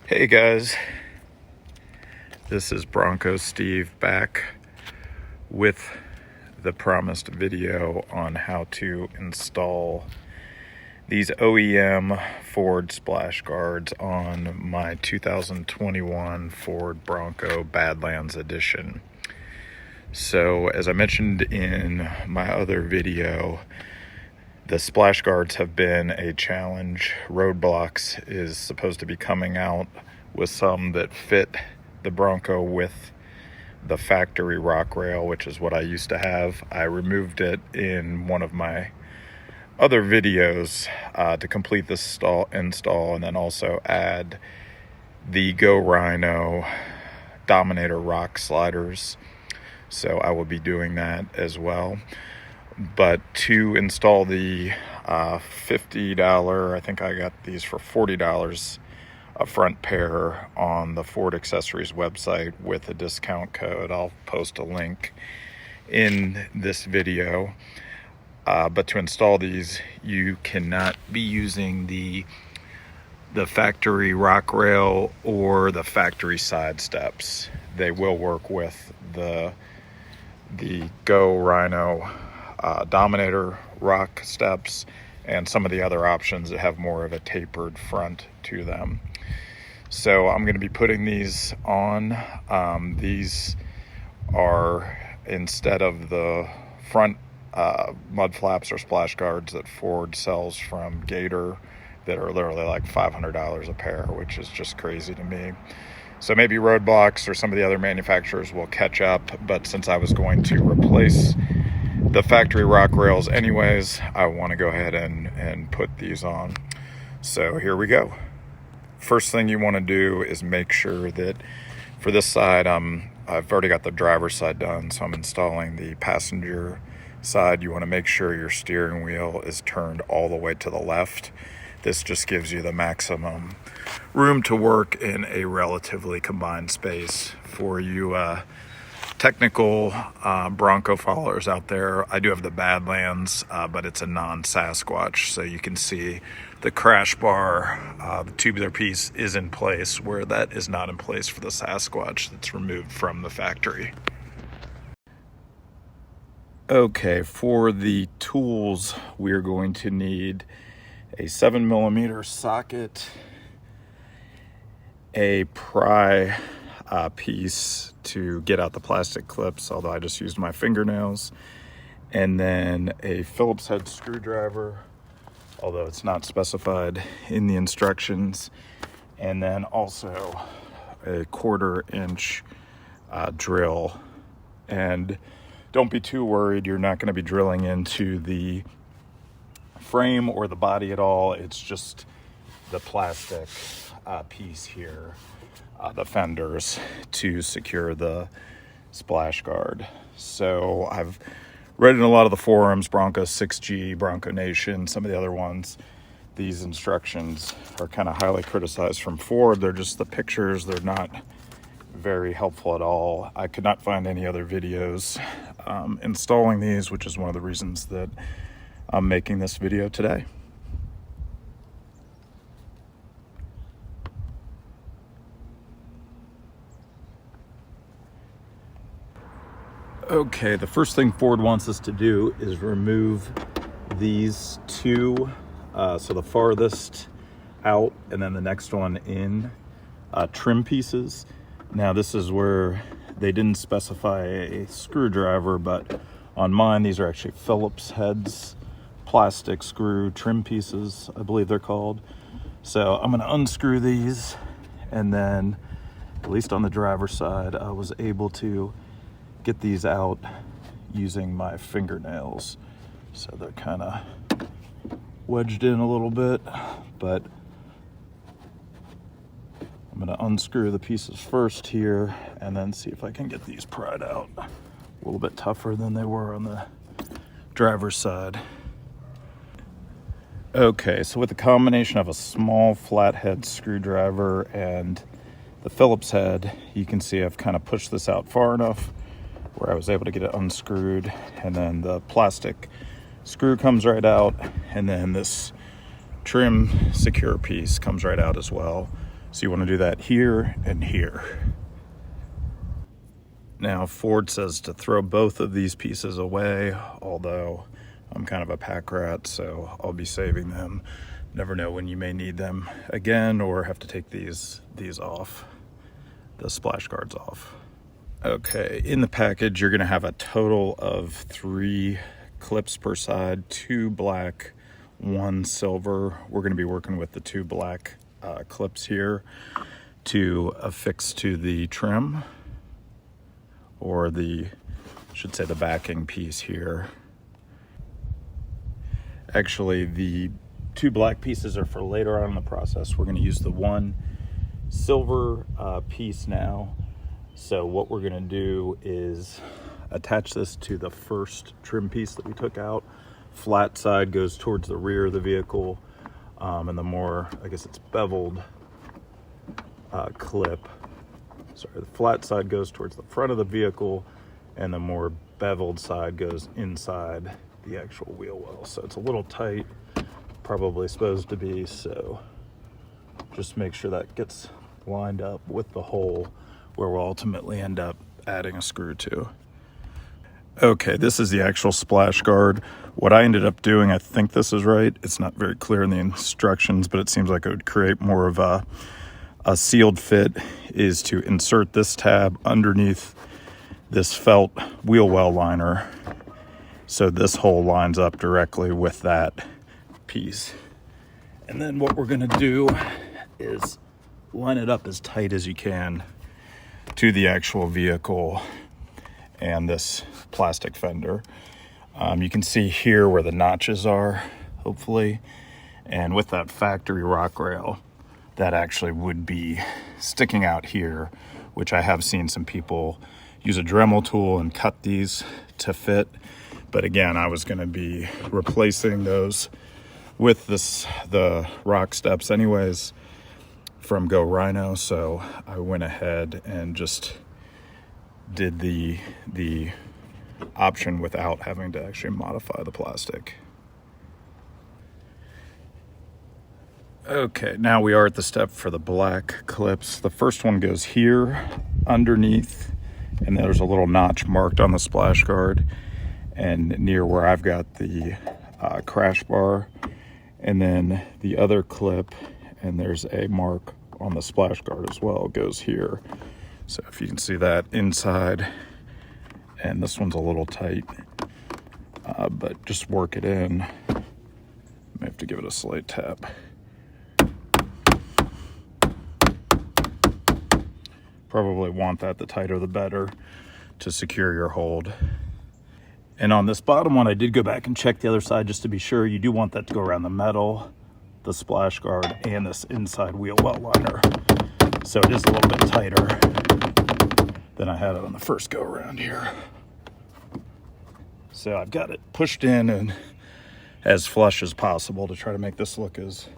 Hey guys, this is Bronco Steve back with the promised video on how to install these OEM Ford splash guards on my 2021 Ford Bronco Badlands edition. So as I mentioned in my other video, the splash guards have been a challenge. Roadblocks is supposed to be coming out with some that fit the Bronco with the factory rock rail, which is what I used to have. I removed it in one of my other videos to complete this install and then also add the Go Rhino Dominator rock sliders. So I will be doing that as well. But to install the $50, I think I got these for $40, a front pair on the Ford Accessories website with a discount code. I'll post a link in this video. But to install these, you cannot be using the factory rock rail or the factory side steps. They will work with the Go Rhino Dominator rock steps and some of the other options that have more of a tapered front to them. So I'm going to be putting these on. These are, instead of the front mud flaps or splash guards that Ford sells from Gator that are literally like $500 a pair, which is just crazy to me. So maybe Roadblocks or some of the other manufacturers will catch up, but since I was going to replace the factory rock rails anyways, I want to go ahead and put these on. So here we go. First thing you want to do is make sure that for this side, I've already got the driver's side done, so I'm installing the passenger side. You want to make sure your steering wheel is turned all the way to the left. This just gives you the maximum room to work in a relatively combined space. For you technical Bronco followers out there, I do have the Badlands, but it's a non-Sasquatch, so you can see the crash bar, the tubular piece is in place where that is not in place for the Sasquatch that's removed from the factory. Okay, for the tools, we're going to need a 7mm socket, a pry piece to get out the plastic clips, although I just used my fingernails, and then a Phillips head screwdriver, although it's not specified in the instructions, and then also a 1/4-inch drill. And don't be too worried, you're not going to be drilling into the frame or the body at all. It's just the plastic piece here, the fenders, to secure the splash guard. So I've read in a lot of the forums, Bronco 6G, Bronco Nation, some of the other ones, these instructions are kind of highly criticized from Ford. They're just the pictures, they're not very helpful at all. I could not find any other videos installing these, which is one of the reasons that I'm making this video today. Okay, the first thing Ford wants us to do is remove these two, so the farthest out and then the next one in, trim pieces. Now this is where they didn't specify a screwdriver, but on mine these are actually Phillips heads, plastic screw trim pieces, I believe they're called. So I'm going to unscrew these, and then at least on the driver's side I was able to get these out using my fingernails. So they're kind of wedged in a little bit, but I'm going to unscrew the pieces first here and then see if I can get these pried out. A little bit tougher than they were on the driver's side. Okay, so with the combination of a small flathead screwdriver and the Phillips head, you can see I've kind of pushed this out far enough where I was able to get it unscrewed, and then the plastic screw comes right out, and then this trim secure piece comes right out as well. So you want to do that here and here. Now Ford says to throw both of these pieces away, although I'm kind of a pack rat, so I'll be saving them. Never know when you may need them again or have to take these off, the splash guards off. Okay, in the package you're gonna have a total of 3 clips per side, 2 black, 1 silver. We're gonna be working with the 2 black clips here to affix to the trim, or the, I should say, the backing piece here. Actually, the 2 black pieces are for later on in the process. We're going to use the 1 silver piece now. So what we're going to do is attach this to the first trim piece that we took out. Flat side goes towards the rear of the vehicle, and the more, I guess it's beveled clip. Sorry, the flat side goes towards the front of the vehicle, and the more beveled side goes inside the actual wheel well. So it's a little tight, probably supposed to be, so just make sure that gets lined up with the hole where we'll ultimately end up adding a screw to. Okay, this is the actual splash guard. What I ended up doing, I think this is right, it's not very clear in the instructions, but it seems like it would create more of a sealed fit, is to insert this tab underneath this felt wheel well liner, so this hole lines up directly with that piece. And then what we're going to do is line it up as tight as you can to the actual vehicle and this plastic fender. You can see here where the notches are, hopefully, and with that factory rock rail, that actually would be sticking out here, which I have seen some people use a Dremel tool and cut these to fit. But again, I was going to be replacing those with the rock steps anyways from Go Rhino, so I went ahead and just did the option without having to actually modify the plastic. Okay, now we are at the step for the black clips. The first one goes here underneath, and there's a little notch marked on the splash guard and near where I've got the crash bar, and then the other clip, and there's a mark on the splash guard as well, goes here. So if you can see that inside, and this one's a little tight, but just work it in. May have to give it a slight tap. Probably want that, the tighter the better, to secure your hold. And on this bottom one, I did go back and check the other side just to be sure. You do want that to go around the metal, the splash guard, and this inside wheel well liner. So it is a little bit tighter than I had it on the first go around here. So I've got it pushed in and as flush as possible to try to make this look as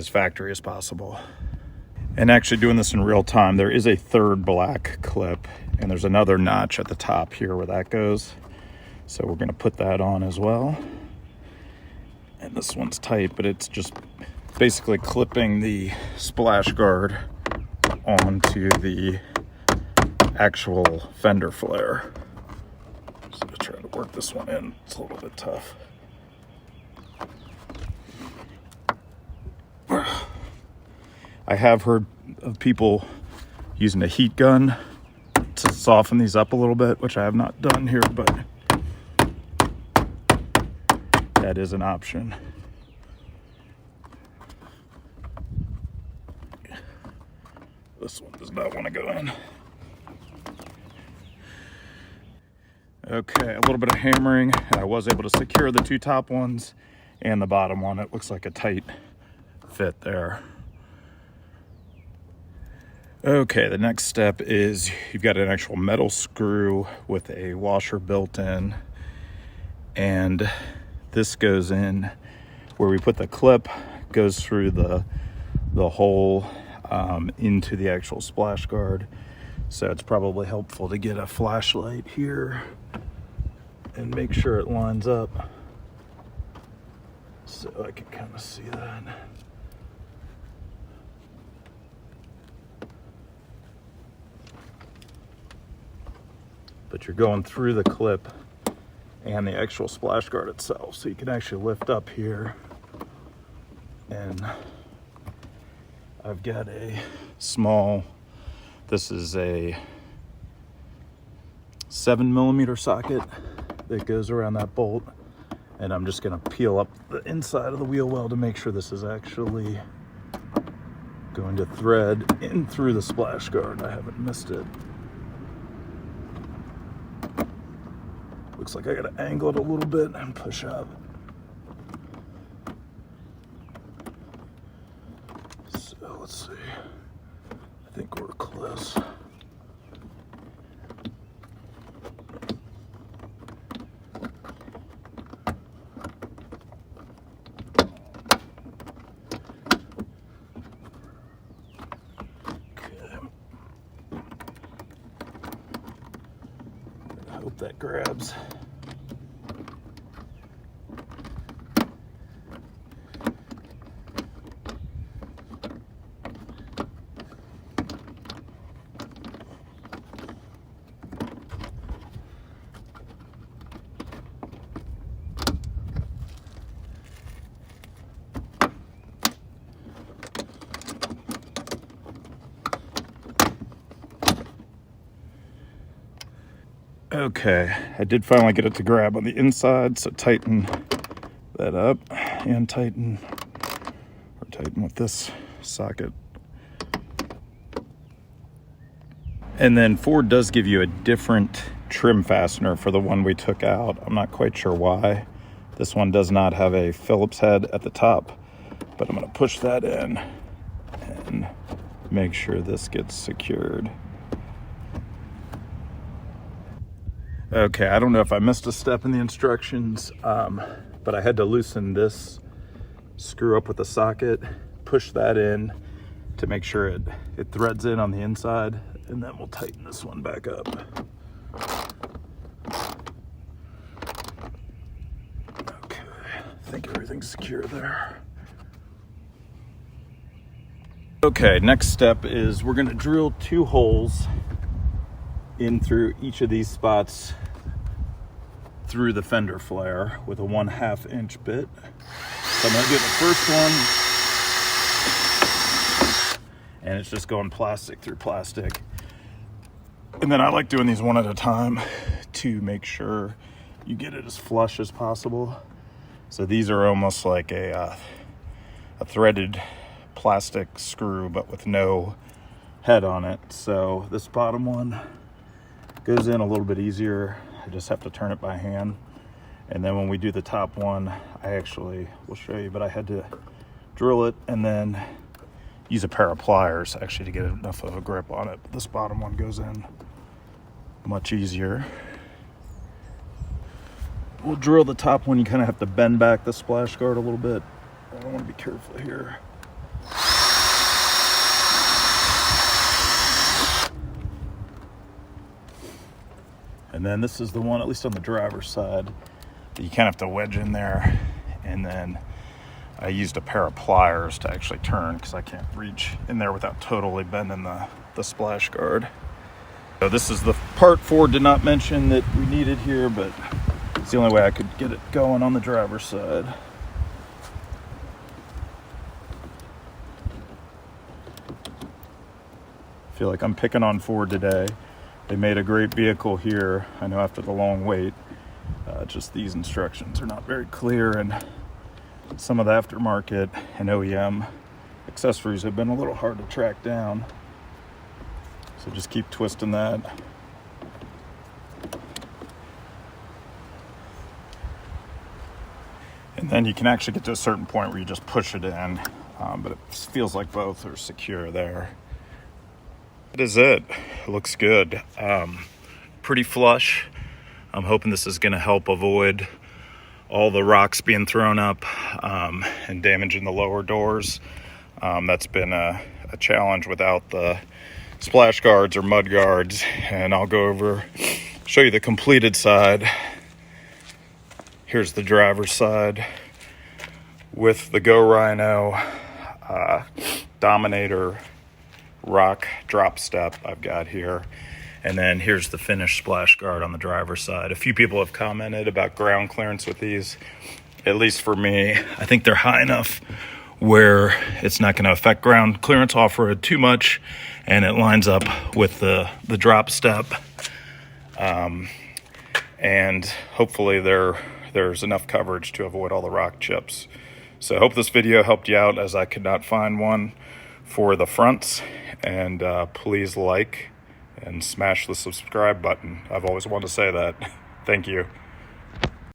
factory as possible. And actually doing this in real time, there is a third black clip, and there's another notch at the top here where that goes. So we're going to put that on as well. And this one's tight, but it's just basically clipping the splash guard onto the actual fender flare. So to try to work this one in, it's a little bit tough. I have heard of people using a heat gun to soften these up a little bit, which I have not done here, but that is an option. This one does not want to go in. Okay, a little bit of hammering, and I was able to secure the 2 top ones and the bottom one. It looks like a tight fit there. Okay, the next step is you've got an actual metal screw with a washer built in, and this goes in where we put the clip, goes through the hole into the actual splash guard. So it's probably helpful to get a flashlight here and make sure it lines up so I can kind of see that. but you're going through the clip and the actual splash guard itself. So you can actually lift up here, and I've got a small, this is a 7mm socket that goes around that bolt, and I'm just gonna peel up the inside of the wheel well to make sure this is actually going to thread in through the splash guard. I haven't missed it. Looks like I gotta angle it a little bit and push up. So let's see. I think we're close. Hope that grabs. Okay, I did finally get it to grab on the inside, so tighten that up and tighten with this socket. And then Ford does give you a different trim fastener for the one we took out. I'm not quite sure why. This one does not have a Phillips head at the top, but I'm going to push that in and make sure this gets secured. Okay, I don't know if I missed a step in the instructions, but I had to loosen this screw up with the socket, push that in to make sure it threads in on the inside, and then we'll tighten this one back up. Okay, I think everything's secure there. Okay, next step is we're gonna drill 2 holes in through each of these spots through the fender flare with a 1/2 inch bit. So I'm gonna do the first one, and it's just going plastic through plastic. And then I like doing these one at a time to make sure you get it as flush as possible. So these are almost like a threaded plastic screw, but with no head on it. So this bottom one goes in a little bit easier. I just have to turn it by hand. And then when we do the top one, I actually will show you, but I had to drill it and then use a pair of pliers actually to get enough of a grip on it. But this bottom one goes in much easier. We'll drill the top one. You kind of have to bend back the splash guard a little bit. I want to be careful here. And then this is the one, at least on the driver's side, that you kind of have to wedge in there. And then I used a pair of pliers to actually turn because I can't reach in there without totally bending the splash guard. So this is the part Ford did not mention that we needed here, but it's the only way I could get it going on the driver's side. I feel like I'm picking on Ford today. They made a great vehicle here. I know after the long wait, just these instructions are not very clear, and some of the aftermarket and OEM accessories have been a little hard to track down. So just keep twisting that. And then you can actually get to a certain point where you just push it in, but it feels like both are secure there. That is it. It looks good. Pretty flush. I'm hoping this is going to help avoid all the rocks being thrown up and damaging the lower doors. That's been a challenge without the splash guards or mud guards. And I'll go over, show you the completed side. Here's the driver's side with the Go Rhino Dominator rock drop step I've got here. And then here's the finished splash guard on the driver's side. A few people have commented about ground clearance with these. At least for me, I think they're high enough where it's not going to affect ground clearance off-road too much, and it lines up with the drop step. And hopefully there's enough coverage to avoid all the rock chips. So I hope this video helped you out, as I could not find one for the fronts. And please like and smash the subscribe button. I've always wanted to say that. Thank you.